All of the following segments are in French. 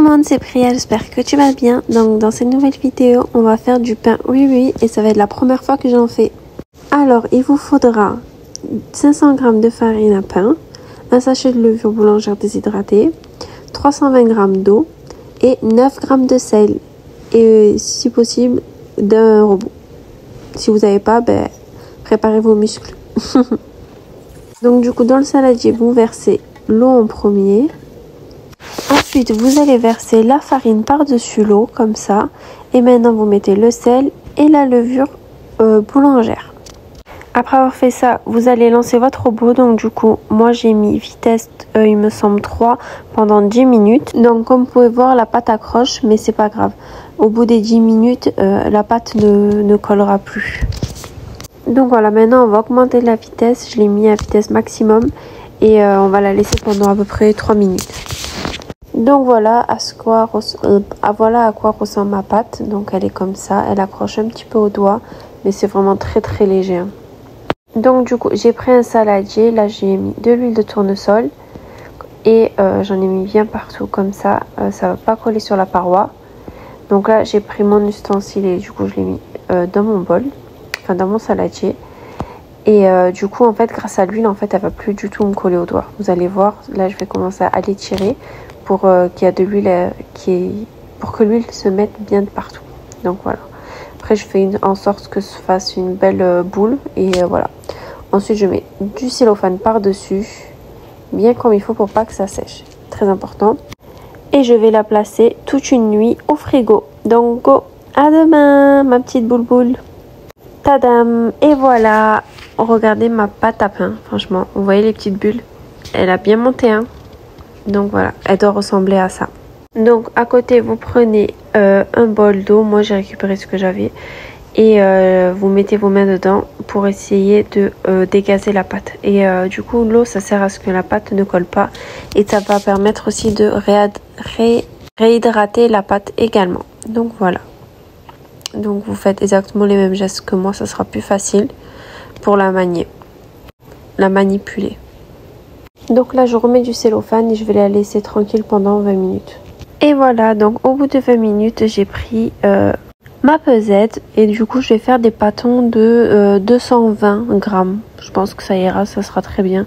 le monde, c'est Priya, j'espère que tu vas bien. Donc dans cette nouvelle vidéo, on va faire du pain oui et ça va être la première fois que j'en fais. Alors il vous faudra 500 g de farine à pain, un sachet de levure boulangère déshydratée, 320 g d'eau et 9 g de sel et si possible d'un robot. Si vous n'avez pas, préparez vos muscles. Donc du coup dans le saladier, vous versez l'eau en premier. Ensuite, vous allez verser la farine par-dessus l'eau, comme ça. Et maintenant, vous mettez le sel et la levure boulangère. Après avoir fait ça, vous allez lancer votre robot. Donc du coup, moi j'ai mis vitesse, il me semble 3 pendant 10 minutes. Donc comme vous pouvez voir, la pâte accroche, mais c'est pas grave. Au bout des 10 minutes, la pâte ne collera plus. Donc voilà, maintenant on va augmenter la vitesse. Je l'ai mis à vitesse maximum. Et on va la laisser pendant à peu près 3 minutes. Donc voilà à quoi ressemble ma pâte. Donc elle est comme ça, elle accroche un petit peu au doigt, mais c'est vraiment très léger. Donc du coup j'ai pris un saladier, là j'ai mis de l'huile de tournesol et j'en ai mis bien partout comme ça, ça va pas coller sur la paroi. Donc là j'ai pris mon ustensile et du coup je l'ai mis dans mon bol, enfin dans mon saladier. Et du coup en fait grâce à l'huile en fait elle va plus du tout me coller au doigt. Vous allez voir, là je vais commencer à l'étirer pour qu'il y a de l'huile pour que l'huile se mette bien de partout. Donc voilà. Après je fais en sorte que se fasse une belle boule et voilà. Ensuite je mets du cellophane par dessus, bien comme il faut pour pas que ça sèche. Très important. Et je vais la placer toute une nuit au frigo. Donc go, à demain ma petite boule. Tadam! Et voilà, regardez ma pâte à pain, franchement, vous voyez les petites bulles? Elle a bien monté, hein? Donc voilà, elle doit ressembler à ça. Donc à côté, vous prenez un bol d'eau, moi j'ai récupéré ce que j'avais, et vous mettez vos mains dedans pour essayer de dégazer la pâte. Et du coup, l'eau, ça sert à ce que la pâte ne colle pas, et ça va permettre aussi de réhydrater la pâte également. Donc voilà. Donc vous faites exactement les mêmes gestes que moi, ça sera plus facile pour la manipuler. Donc là je remets du cellophane et je vais la laisser tranquille pendant 20 minutes. Et voilà, donc au bout de 20 minutes j'ai pris ma pesette et du coup je vais faire des pâtons de 220 grammes. Je pense que ça ira, ça sera très bien.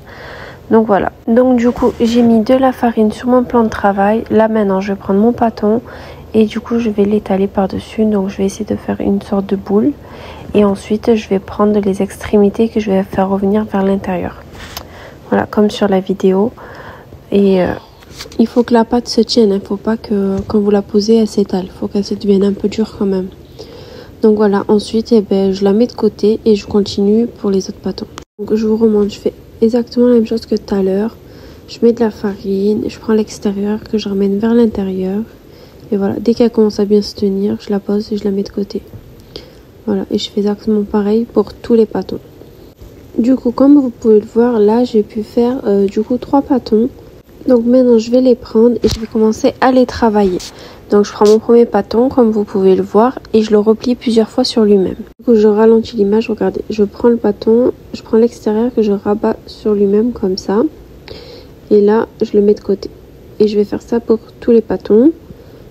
Donc voilà, donc du coup j'ai mis de la farine sur mon plan de travail. Là maintenant je vais prendre mon pâton et du coup je vais l'étaler par dessus. Donc je vais essayer de faire une sorte de boule et ensuite je vais prendre les extrémités que je vais faire revenir vers l'intérieur. Voilà, comme sur la vidéo. Et il faut que la pâte se tienne, il ne faut pas que quand vous la posez elle s'étale, il faut qu'elle se devienne un peu dure quand même. Donc voilà, ensuite je la mets de côté et je continue pour les autres pâtons. Donc je vous remonte, je fais exactement la même chose que tout à l'heure. Je mets de la farine, je prends l'extérieur que je ramène vers l'intérieur. Et voilà, dès qu'elle commence à bien se tenir, je la pose et je la mets de côté. Voilà, et je fais exactement pareil pour tous les pâtons. Du coup, comme vous pouvez le voir, là j'ai pu faire du coup 3 pâtons. Donc maintenant je vais les prendre et je vais commencer à les travailler. Donc je prends mon premier pâton comme vous pouvez le voir et je le replie plusieurs fois sur lui-même. Du coup je ralentis l'image, regardez, je prends le pâton, je prends l'extérieur que je rabats sur lui-même comme ça. Et là je le mets de côté. Et je vais faire ça pour tous les pâtons.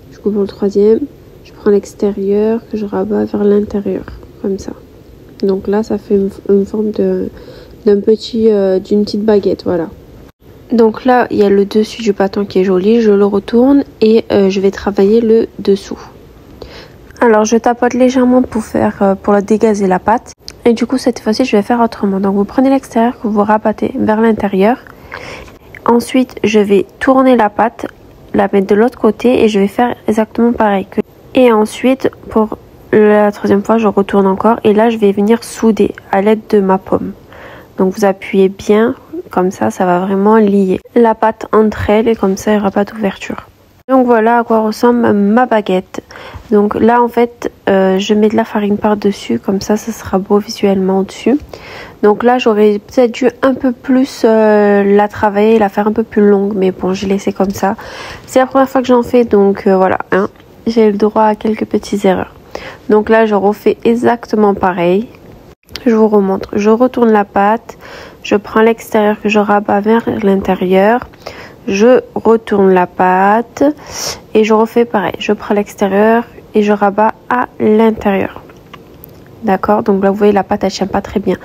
Du coup pour le troisième, je prends l'extérieur que je rabats vers l'intérieur comme ça. Donc là ça fait une forme d'une petite baguette, voilà. Donc là, il y a le dessus du pâton qui est joli, je le retourne et je vais travailler le dessous. Alors je tapote légèrement pour la dégazer la pâte. Et du coup cette fois-ci je vais faire autrement. Donc vous prenez l'extérieur que vous rabattez vers l'intérieur. Ensuite je vais tourner la pâte, la mettre de l'autre côté et je vais faire exactement pareil. Et ensuite pour la troisième fois je retourne encore et là je vais venir souder à l'aide de ma paume. Donc vous appuyez bien. Comme ça va vraiment lier la pâte entre elles et comme ça il n'y aura pas d'ouverture. Donc voilà à quoi ressemble ma baguette. Donc là en fait je mets de la farine par dessus, comme ça sera beau visuellement au-dessus. Donc là j'aurais peut-être dû un peu plus la travailler, la faire un peu plus longue, mais bon j'ai laissé comme ça. C'est la première fois que j'en fais donc voilà, hein, j'ai le droit à quelques petites erreurs. Donc là je refais exactement pareil. Je vous remontre, je retourne la pâte, je prends l'extérieur que je rabats vers l'intérieur, je retourne la pâte et je refais pareil. Je prends l'extérieur et je rabats à l'intérieur. D'accord, donc là vous voyez la pâte elle tient pas très bien.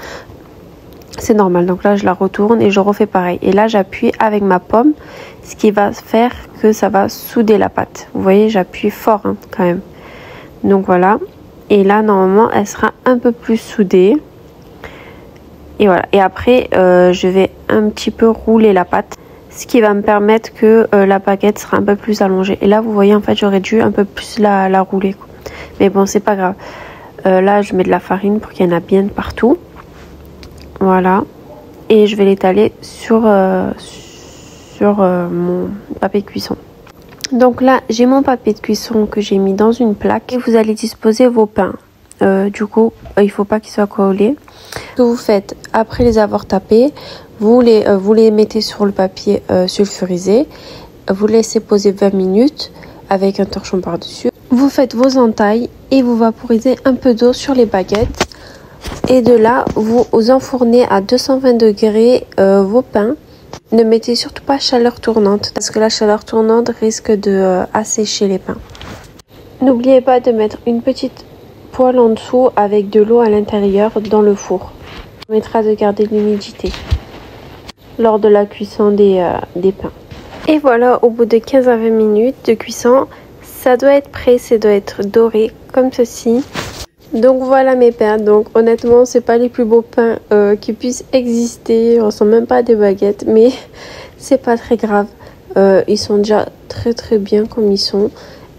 C'est normal, donc là je la retourne et je refais pareil. Et là j'appuie avec ma pomme, ce qui va faire que ça va souder la pâte. Vous voyez, j'appuie fort hein, quand même. Donc voilà. Et là normalement elle sera un peu plus soudée. Et voilà. Et après je vais un petit peu rouler la pâte, ce qui va me permettre que la baguette sera un peu plus allongée. Et là vous voyez en fait j'aurais dû un peu plus la rouler quoi. Mais bon c'est pas grave. Là je mets de la farine pour qu'il y en a bien partout. Voilà. Et je vais l'étaler sur mon papier de cuisson. Donc là j'ai mon papier de cuisson que j'ai mis dans une plaque. Et vous allez disposer vos pains. Du coup il faut pas qu'ils soient collés. Ce que vous faites après les avoir tapés, vous les mettez sur le papier sulfurisé. Vous laissez poser 20 minutes avec un torchon par-dessus. Vous faites vos entailles et vous vaporisez un peu d'eau sur les baguettes. Et de là, vous enfournez à 220 degrés vos pains. Ne mettez surtout pas chaleur tournante parce que la chaleur tournante risque de assécher les pains. N'oubliez pas de mettre une petite poêle en dessous avec de l'eau à l'intérieur dans le four. Ça permettra de garder l'humidité lors de la cuisson des pains. Et voilà, au bout de 15 à 20 minutes de cuisson, ça doit être prêt, ça doit être doré comme ceci. Donc voilà mes pains. Donc honnêtement c'est pas les plus beaux pains qui puissent exister, ils ressemblent même pas à des baguettes, mais c'est pas très grave. Ils sont déjà très bien comme ils sont,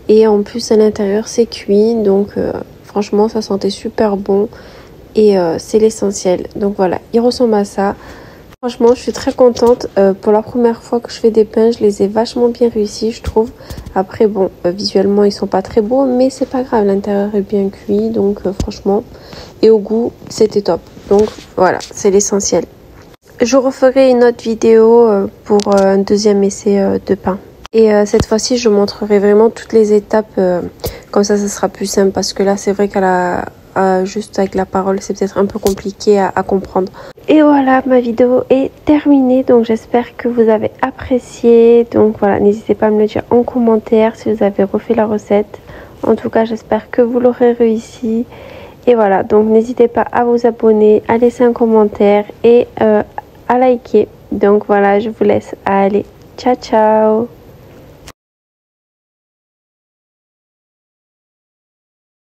et en plus à l'intérieur c'est cuit, donc franchement ça sentait super bon et c'est l'essentiel. Donc voilà, ils ressemblent à ça. Franchement, je suis très contente. Pour la première fois que je fais des pains, je les ai vachement bien réussis, je trouve. Après, bon, visuellement, ils sont pas très beaux, mais c'est pas grave. L'intérieur est bien cuit, donc franchement. Et au goût, c'était top. Donc voilà, c'est l'essentiel. Je referai une autre vidéo pour un deuxième essai de pain. Et cette fois-ci, je montrerai vraiment toutes les étapes. Comme ça sera plus simple. Parce que là, c'est vrai juste avec la parole, c'est peut-être un peu compliqué à comprendre. Et voilà, ma vidéo est terminée, donc j'espère que vous avez apprécié. Donc voilà, n'hésitez pas à me le dire en commentaire si vous avez refait la recette. En tout cas, j'espère que vous l'aurez réussi. Et voilà, donc n'hésitez pas à vous abonner, à laisser un commentaire et à liker. Donc voilà, je vous laisse. Allez, ciao ciao!